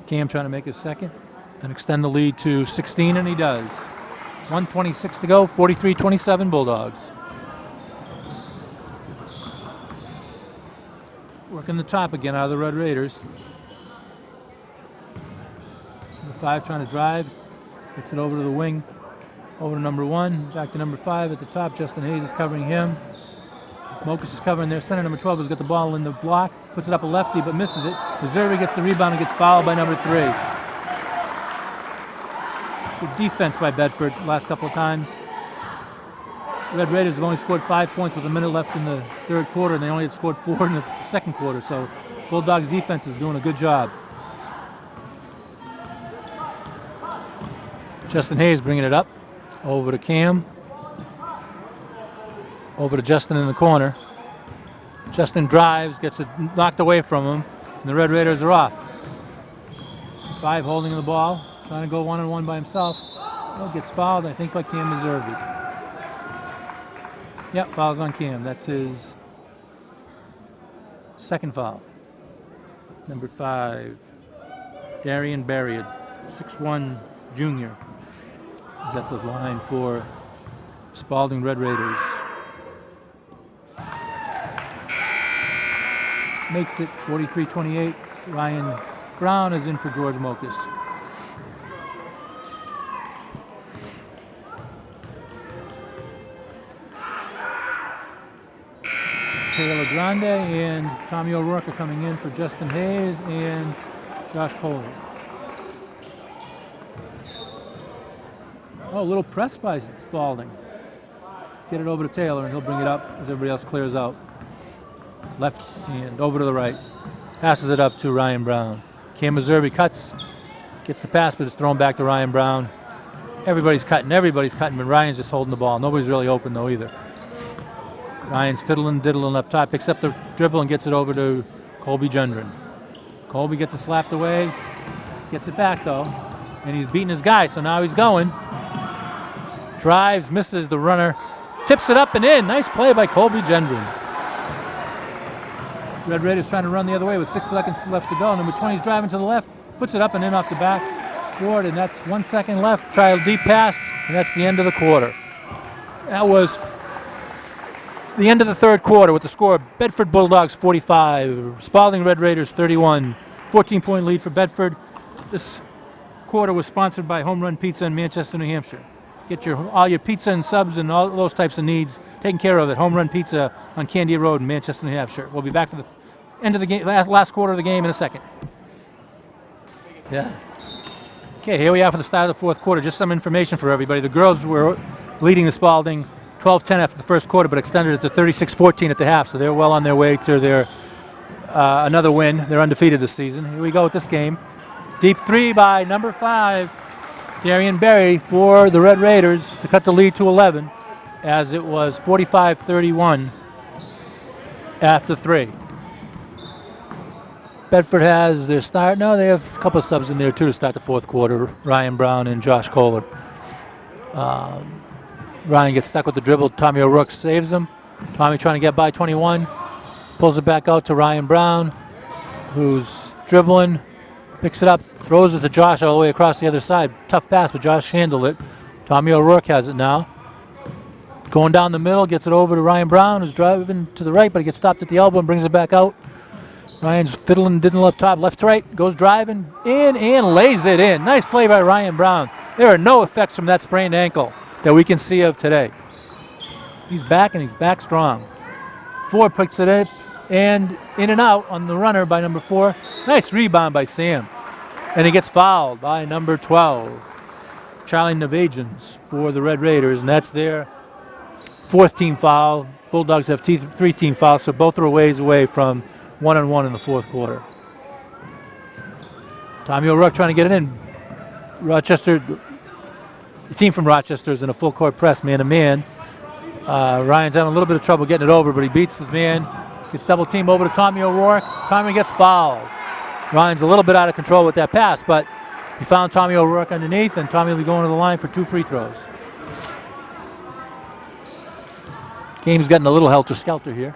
Cam trying to make his second and extend the lead to 16, and he does. 1:26 to go, 43-27 Bulldogs. Working the top again out of the Red Raiders. Number 5 trying to drive, gets it over to the wing, over to number 1, back to number 5 at the top. Justin Hayes is covering him. Mokas is covering their center. Number 12 has got the ball in the block, puts it up a lefty but misses it. Meservey gets the rebound and gets fouled by number 3. Good defense by Bedford last couple of times. Red Raiders have only scored 5 points with a minute left in the third quarter, and they only had scored 4 in the second quarter, so Bulldogs defense is doing a good job. Justin Hayes bringing it up, over to Cam. Over to Justin in the corner. Justin drives, gets it knocked away from him, and the Red Raiders are off. 5 holding the ball, trying to go one-on-one by himself. Well, gets fouled, I think, by Cam Meservey. Yep, fouls on Cam. That's his second foul. Number 5, Darian Barriad, 6'1" junior, is at the line for Spaulding Red Raiders. Makes it 43-28. Ryan Brown is in for George Mokas. Taylor Grande and Tommy O'Rourke are coming in for Justin Hayes and Josh Kohler. Oh, a little press by Spaulding. Get it over to Taylor and he'll bring it up as everybody else clears out. Left hand over to the right. Passes it up to Ryan Brown. Cam Meservey cuts, gets the pass, but it's thrown back to Ryan Brown. Everybody's cutting, but Ryan's just holding the ball. Nobody's really open though either. Ryan's diddling up top, picks up the dribble and gets it over to Colby Gendron. Colby gets it slapped away, gets it back though, and he's beating his guy, so now he's going. drives, misses the runner, tips it up and in. Nice play by Colby Gendron. Red Raiders trying to run the other way with 6 seconds left to go. Number 20 is driving to the left, puts it up and in off the backboard, and that's 1 second left. Try a deep pass, and that's the end of the quarter. That was the end of the third quarter with the score: Bedford Bulldogs 45, Spaulding Red Raiders 31. 14-point lead for Bedford. This quarter was sponsored by Home Run Pizza in Manchester, New Hampshire. Get all your pizza and subs and all those types of needs taken care of at Home Run Pizza on Candia Road in Manchester, New Hampshire. We'll be back for the end of the game, last quarter of the game in a second. Yeah. Okay, here we are for the start of the fourth quarter. Just some information for everybody. The girls were leading the Spaulding 12-10 after the first quarter, but extended it to 36-14 at the half, so they're well on their way to their another win. They're undefeated this season. Here we go with this game. Deep three by number 5, Darian Berry, for the Red Raiders to cut the lead to 11, as it was 45-31 after 3. Bedford has their start. No, they have a couple of subs in there too to start the fourth quarter. Ryan Brown and Josh Kohler. Ryan gets stuck with the dribble. Tommy O'Rourke saves him. Tommy trying to get by 21. Pulls it back out to Ryan Brown, who's dribbling. Picks it up, throws it to Josh all the way across the other side. Tough pass, but Josh handled it. Tommy O'Rourke has it now. Going down the middle, gets it over to Ryan Brown, who's driving to the right, but he gets stopped at the elbow and brings it back out. Ryan's fiddling, diddling up top, left to right, goes driving in and lays it in. Nice play by Ryan Brown. There are no effects from that sprained ankle that we can see of today. He's back, and he's back strong. 4 picks it up and in and out on the runner by number 4. Nice rebound by Sam. And he gets fouled by number 12, Charlie Navajians, for the Red Raiders, and that's their 4th team foul. Bulldogs have 3 team fouls, so both are a ways away from 1-on-1 in the fourth quarter. Tommy O'Rourke trying to get it in. Rochester, the team from Rochester is in a full court press, man-to-man. Ryan's having a little bit of trouble getting it over, but he beats his man. Gets double team over to Tommy O'Rourke. Tommy gets fouled. Ryan's a little bit out of control with that pass, but he found Tommy O'Rourke underneath, and Tommy will be going to the line for 2 free throws. Game's gotten a little helter-skelter here.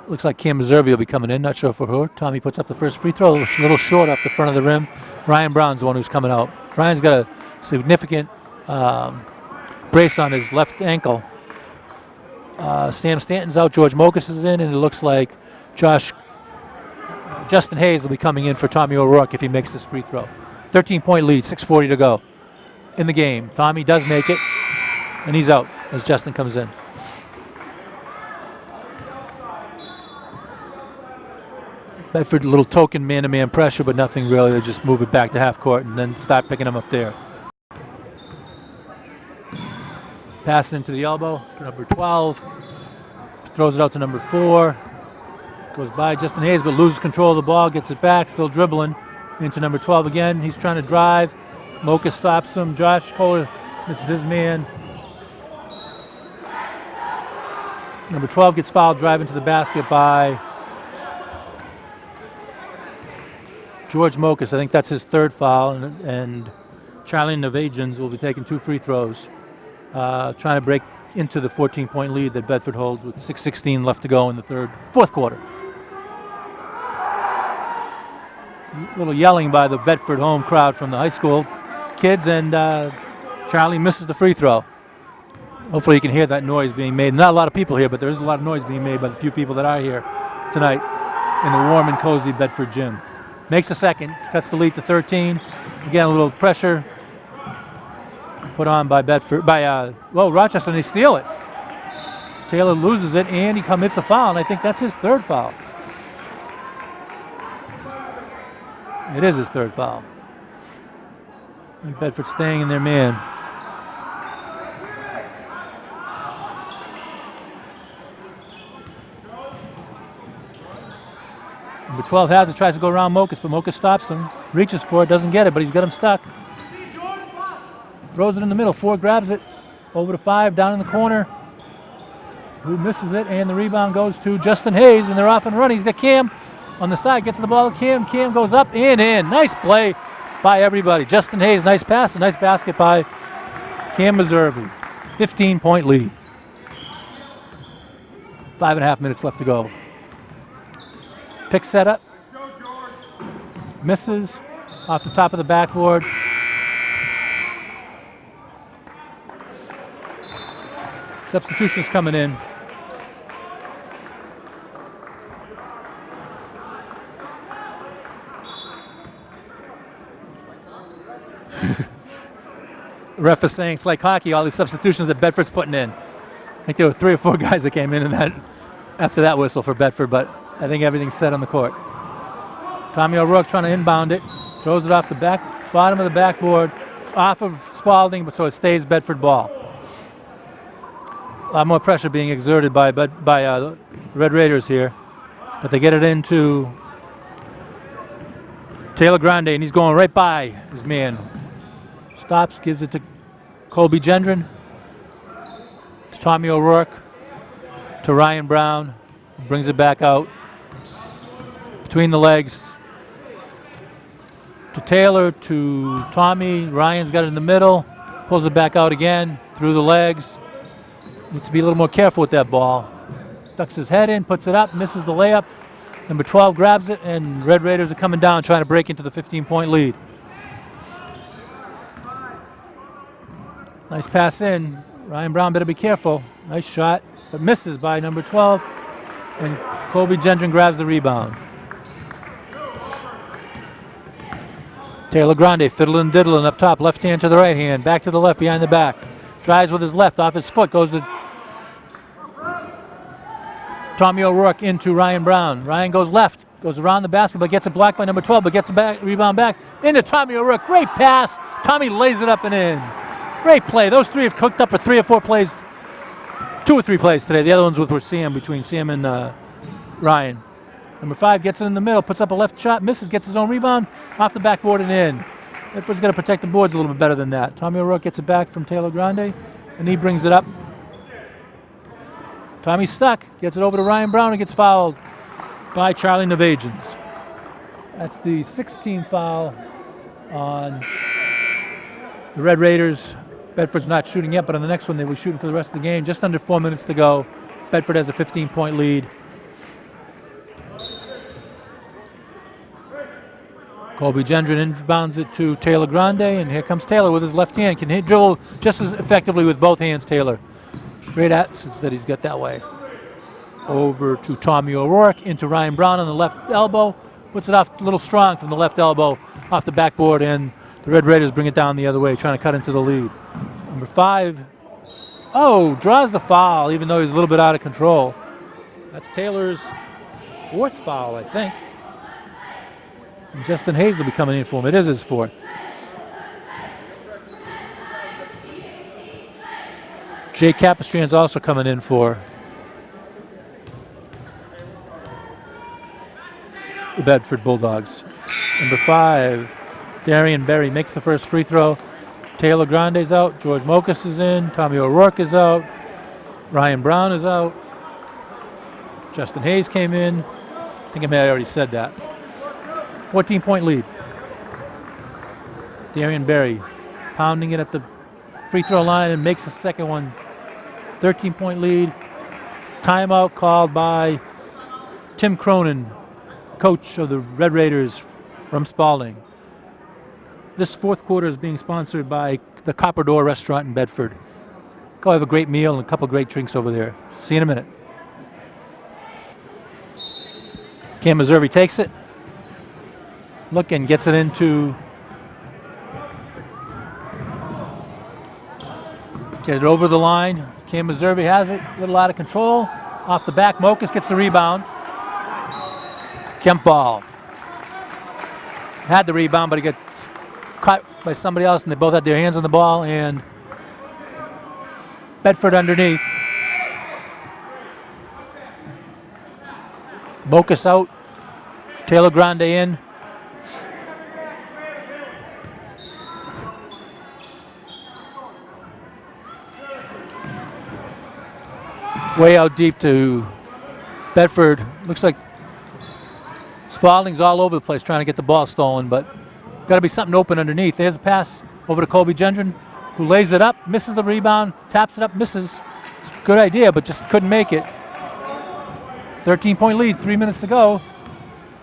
Looks like Cam Zervi will be coming in. Not sure for who. Tommy puts up the first free throw, a little short off the front of the rim. Ryan Brown's the one who's coming out. Ryan's got a significant brace on his left ankle. Sam Stanton's out. George Mokas is in, and it looks like Justin Hayes will be coming in for Tommy O'Rourke if he makes this free throw. 13-point lead, 6:40 to go in the game. Tommy does make it, and he's out as Justin comes in. Bedford, a little token man-to-man pressure, but nothing really. They just move it back to half court and then start picking them up there. Pass into the elbow to number 12. Throws it out to number 4. Goes by Justin Hayes, but loses control of the ball. Gets it back, still dribbling into number 12 again. He's trying to drive. Mocha stops him. Josh Kohler misses his man. Number 12 gets fouled driving to the basket by George Mokas. I think that's his 3rd foul, and Charlie Navajians will be taking 2 free throws, trying to break into the 14-point lead that Bedford holds with 6:16 left to go in the fourth quarter. A little yelling by the Bedford home crowd from the high school kids, and Charlie misses the free throw. Hopefully you can hear that noise being made. Not a lot of people here, but there is a lot of noise being made by the few people that are here tonight in the warm and cozy Bedford gym. Makes a second, cuts the lead to 13. Again, a little pressure put on by Bedford, Rochester, and they steal it. Taylor loses it, and he commits a foul, and I think that's his 3rd foul. It is his 3rd foul. I think Bedford's staying in their man. Number 12 has it, tries to go around Mokas, but Mokas stops him. Reaches for it, doesn't get it, but he's got him stuck. Throws it in the middle. 4 grabs it. Over to 5, down in the corner. Who misses it, and the rebound goes to Justin Hayes, and they're off and running. He's got Cam on the side, gets the ball to Cam. Cam goes up and in. Nice play by everybody. Justin Hayes, nice pass, a nice basket by Cam Meservey. 15-point lead. 5.5 minutes left to go. Pick setup. Misses off the top of the backboard. Substitutions coming in. The ref is saying it's like hockey, all these substitutions that Bedford's putting in. I think there were 3 or 4 guys that came in that after that whistle for Bedford, but I think everything's set on the court. Tommy O'Rourke trying to inbound it, throws it off the bottom of the backboard. It's off of Spaulding, but so it stays Bedford ball. A lot more pressure being exerted by the Red Raiders here, but they get it into Taylor Grande, and he's going right by his man. Stops, gives it to Colby Gendron, to Tommy O'Rourke, to Ryan Brown, brings it back out between the legs to Taylor, to Tommy. Ryan's got it in the middle, pulls it back out again through the legs. Needs to be a little more careful with that ball. Ducks his head in, puts it up, misses the layup. Number 12 grabs it, and Red Raiders are coming down trying to break into the 15-point lead. Nice pass in. Ryan Brown better be careful. Nice shot, but misses by number 12. And Colby Gendron grabs the rebound. Taylor Grande fiddling diddling up top. Left hand to the right hand. Back to the left behind the back. Drives with his left off his foot. Goes to Tommy O'Rourke into Ryan Brown. Ryan goes left. Goes around the basket, but gets it blocked by number 12, but gets the rebound back into Tommy O'Rourke. Great pass. Tommy lays it up and in. Great play. Those 3 have cooked up for 3 or 4 plays, 2 or 3 plays today. The other ones were Sam, between Sam and Ryan. Number 5 gets it in the middle, puts up a left shot, misses, gets his own rebound, off the backboard and in. Bedford's got to protect the boards a little bit better than that. Tommy O'Rourke gets it back from Taylor Grande, and he brings it up. Tommy's stuck, gets it over to Ryan Brown, and gets fouled by Charlie Navagians. That's the 16th foul on the Red Raiders. Bedford's not shooting yet, but on the next one they were shooting for the rest of the game. Just under 4 minutes to go. Bedford has a 15-point lead. Colby Gendron inbounds it to Taylor Grande, and here comes Taylor with his left hand. Can hit dribble just as effectively with both hands, Taylor. Great assets that he's got that way. Over to Tommy O'Rourke, into Ryan Brown on the left elbow. Puts it off a little strong from the left elbow, off the backboard, and the Red Raiders bring it down the other way, trying to cut into the lead. Number 5, draws the foul, even though he's a little bit out of control. That's Taylor's 4th foul, I think. And Justin Hayes will be coming in for him. It is his 4th. Jay Capistrand's also coming in for the Bedford Bulldogs. Number 5, Darian Berry makes the first free throw. Taylor Grande's out. George Mokas is in. Tommy O'Rourke is out. Ryan Brown is out. Justin Hayes came in. I think I may have already said that. 14-point lead. Darian Berry pounding it at the free throw line and makes the second one. 13-point lead. Timeout called by Tim Cronin, coach of the Red Raiders from Spaulding. This 4th quarter is being sponsored by the Copper Door Restaurant in Bedford. Go have a great meal and a couple great drinks over there. See you in a minute. Cam Meservey takes it. Looking, gets it into. Get it over the line. Cam Meservey has it. A little out of control. Off the back. Mokas gets the rebound. Kemp ball. Had the rebound, but he gets caught by somebody else, and they both had their hands on the ball, and Bedford underneath. Mokas out. Taylor Grande in. Way out deep to Bedford. Looks like Spaulding's all over the place trying to get the ball stolen, but got to be something open underneath. There's a pass over to Colby Gendron, who lays it up, misses the rebound, taps it up, misses. Good idea, but just couldn't make it. 13-point lead, 3 minutes to go.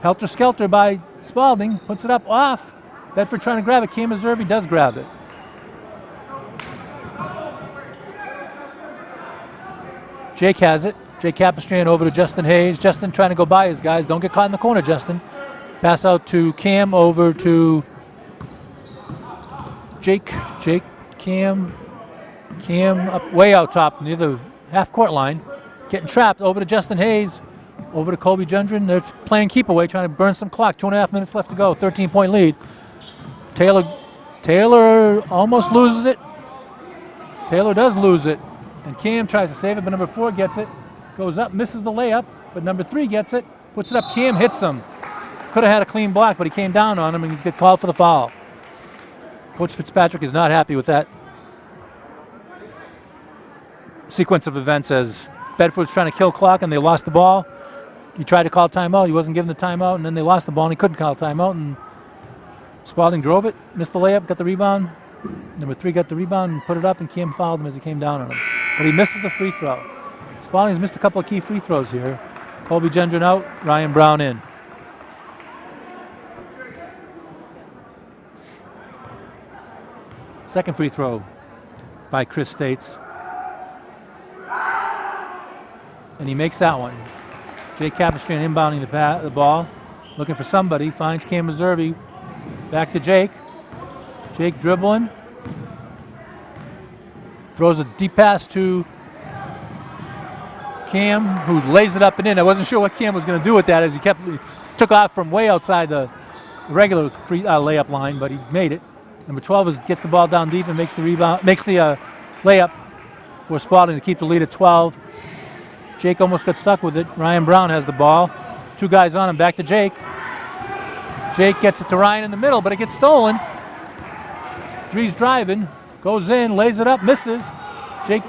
Helter-skelter by Spaulding, puts it up off. Bedford trying to grab it. Cam Meservey does grab it. Jake has it. Jake Capistrano over to Justin Hayes. Justin trying to go by his guys. Don't get caught in the corner, Justin. Pass out to Cam, over to Jake. Jake, Cam up way out top near the half-court line. Getting trapped over to Justin Hayes. Over to Colby Gendron. They're playing keep away, trying to burn some clock. 2.5 minutes left to go. 13-point lead. Taylor almost loses it. Taylor does lose it. And Cam tries to save it, but number 4 gets it. Goes up, misses the layup, but number 3 gets it. Puts it up. Cam hits him. Could have had a clean block, but he came down on him, and he's get called for the foul. Coach Fitzpatrick is not happy with that sequence of events as Bedford's trying to kill clock, and they lost the ball. He tried to call timeout. He wasn't given the timeout, and then they lost the ball, and he couldn't call timeout. And Spaulding drove it, missed the layup, got the rebound. Number 3 got the rebound and put it up, and Cam fouled him as he came down on him. But he misses the free throw. Spaulding's missed a couple of key free throws here. Colby Gendron out, Ryan Brown in. Second free throw by Chris States. And he makes that one. Jake Capistrano inbounding the ball, looking for somebody, finds Cam Meservey. Back to Jake. Jake dribbling. Throws a deep pass to Cam, who lays it up and in. I wasn't sure what Cam was going to do with that as he took off from way outside the regular free layup line, but he made it. Number 12 gets the ball down deep and makes the layup for Spaulding to keep the lead at 12. Jake almost got stuck with it. Ryan Brown has the ball. 2 guys on him. Back to Jake. Jake gets it to Ryan in the middle, but it gets stolen. 3's driving. Goes in, lays it up, misses. Jake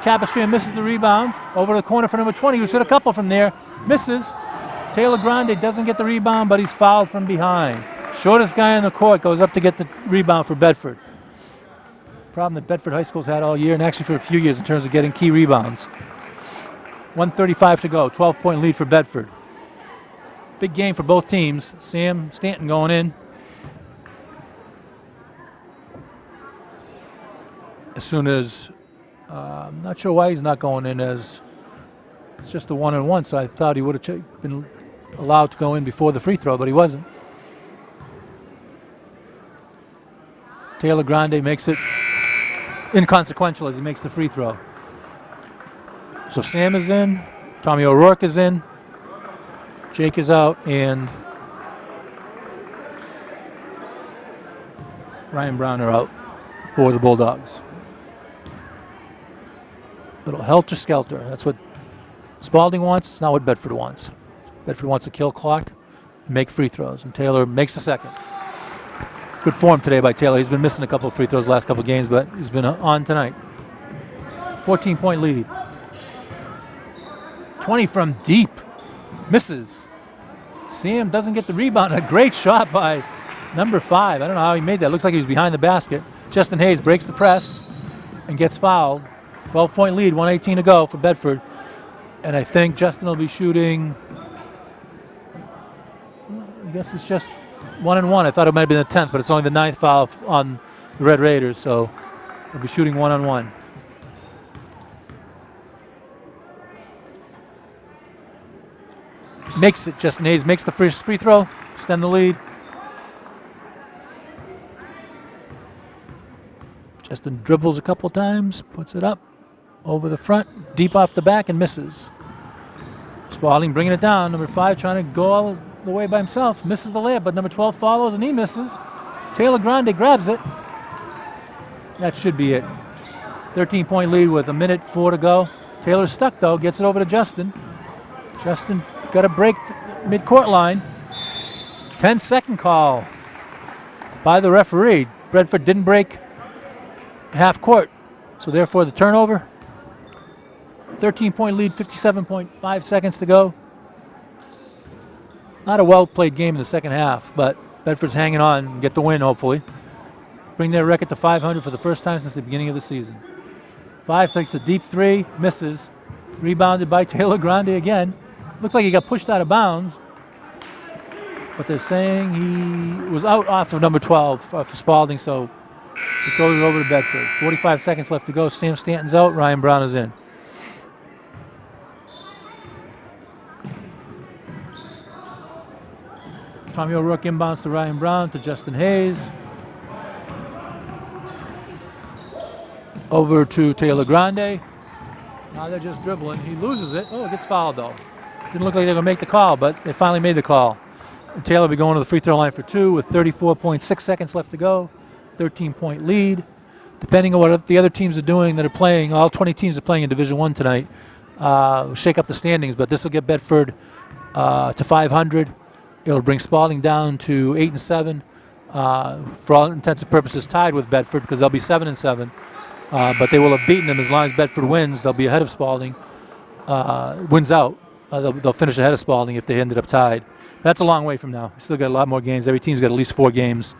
Capistrano misses the rebound. Over to the corner for number 20, who's hit a couple from there. Misses. Taylor Grande doesn't get the rebound, but he's fouled from behind. Shortest guy on the court goes up to get the rebound for Bedford. Problem that Bedford High School's had all year, and actually for a few years in terms of getting key rebounds. 1:35 to go. 12-point lead for Bedford. Big game for both teams. Sam Stanton going in. As soon as, I'm not sure why he's not going in, as it's just a 1-on-1, so I thought he would have been allowed to go in before the free throw, but he wasn't. Taylor Grande makes it inconsequential as he makes the free throw. So Sam is in, Tommy O'Rourke is in, Jake is out, and Ryan Brown are out for the Bulldogs. Little helter-skelter. That's what Spaulding wants. It's not what Bedford wants. Bedford wants to kill clock and make free throws, and Taylor makes the second. Good form today by Taylor. He's been missing a couple of free throws the last couple of games, but he's been on tonight. 14-point lead. 20 from deep. Misses. Sam doesn't get the rebound. A great shot by number 5. I don't know how he made that. Looks like he was behind the basket. Justin Hayes breaks the press and gets fouled. 12-point lead, 1:18 to go for Bedford. And I think Justin will be shooting, I guess it's just 1-on-1. I thought it might have been the 10th, but it's only the 9th foul on the Red Raiders, so we'll be shooting 1-on-1. Makes it. Justin Hayes makes the first free throw, extend the lead. Justin dribbles a couple times, puts it up over the front, deep off the back, and misses. Spaulding bringing it down. Number 5 trying to go all the way by himself. Misses the layup, but number 12 follows, and he misses. Taylor Grande grabs it. That should be it. 13-point lead with 1:04 to go. Taylor's stuck, though. Gets it over to Justin. Justin got a break mid-court line. 10-second call by the referee. Bedford didn't break half court, so therefore the turnover. 13-point lead, 57.5 seconds to go. Not a well-played game in the second half, but Bedford's hanging on and get the win, hopefully. Bring their record to 500 for the first time since the beginning of the season. 5 takes a deep 3, misses. Rebounded by Taylor Grande again. Looked like he got pushed out of bounds, but they're saying he was out off of number 12 for Spaulding, so it goes over to Bedford. 45 seconds left to go. Sam Stanton's out. Ryan Brown is in. Tommy O'Rourke inbounds to Ryan Brown to Justin Hayes. Over to Taylor Grande. Now they're just dribbling. He loses it. Oh, it gets fouled though. Didn't look like they were going to make the call, but they finally made the call. And Taylor will be going to the free throw line for 2 with 34.6 seconds left to go. 13-point lead. Depending on what the other teams are doing that are playing, all 20 teams are playing in Division I tonight. Shake up the standings, but this will get Bedford to 500. It'll bring Spaulding down to 8 and 7. For all intents and purposes, tied with Bedford because they'll be 7 and 7. But they will have beaten them as long as Bedford wins. They'll be ahead of Spaulding. Wins out. They'll finish ahead of Spaulding if they ended up tied. That's a long way from now. Still got a lot more games. Every team's got at least 4 games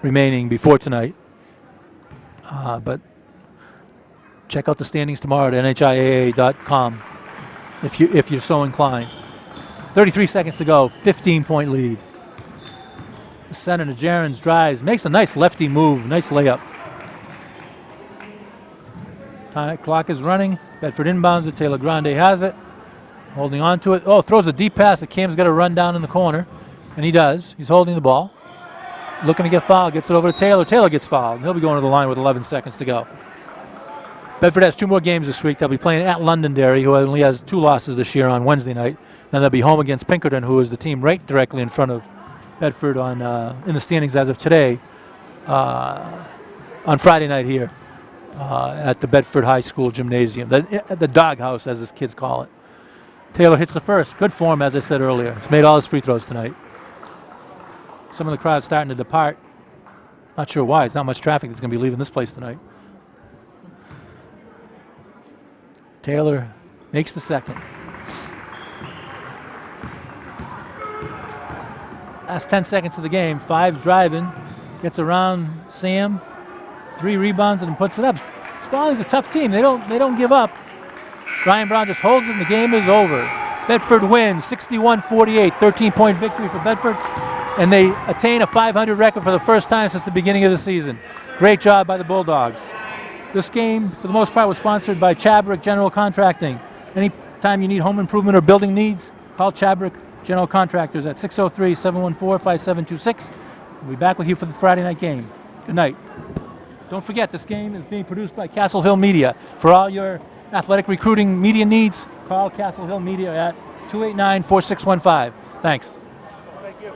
remaining before tonight. But check out the standings tomorrow at NHIAA.com if you're so inclined. 33 seconds to go. 15-point lead. Senator Jarens drives, makes a nice lefty move, nice layup. Clock is running. Bedford inbounds it. Taylor Grande has it. Holding on to it. Oh, throws a deep pass that Cam's got to run down in the corner. And he does. He's holding the ball. Looking to get fouled. Gets it over to Taylor. Taylor gets fouled. He'll be going to the line with 11 seconds to go. Bedford has 2 more games this week. They'll be playing at Londonderry, who only has 2 losses this year, on Wednesday night. Then they'll be home against Pinkerton, who is the team right directly in front of Bedford in the standings as of today, on Friday night here. At the Bedford High School Gymnasium, the Dawg House, as his kids call it. Taylor hits the first. Good form, as I said earlier. He's made all his free throws tonight. Some of the crowd's starting to depart. Not sure why. It's not much traffic that's going to be leaving this place tonight. Taylor makes the second. Last 10 seconds of the game. 5 driving. Gets around Sam. 3 rebounds and puts it up. Spaulding's a tough team. They don't give up. Ryan Brown just holds it and the game is over. Bedford wins 61-48. 13-point victory for Bedford. And they attain a 500 record for the first time since the beginning of the season. Great job by the Bulldogs. This game, for the most part, was sponsored by Chabrick General Contracting. Anytime you need home improvement or building needs, call Chabrick General Contractors at 603-714-5726. We'll be back with you for the Friday night game. Good night. Don't forget, this game is being produced by CastleHill Media. For all your athletic recruiting media needs, call CastleHill Media at 289-4615. Thanks. Thank you.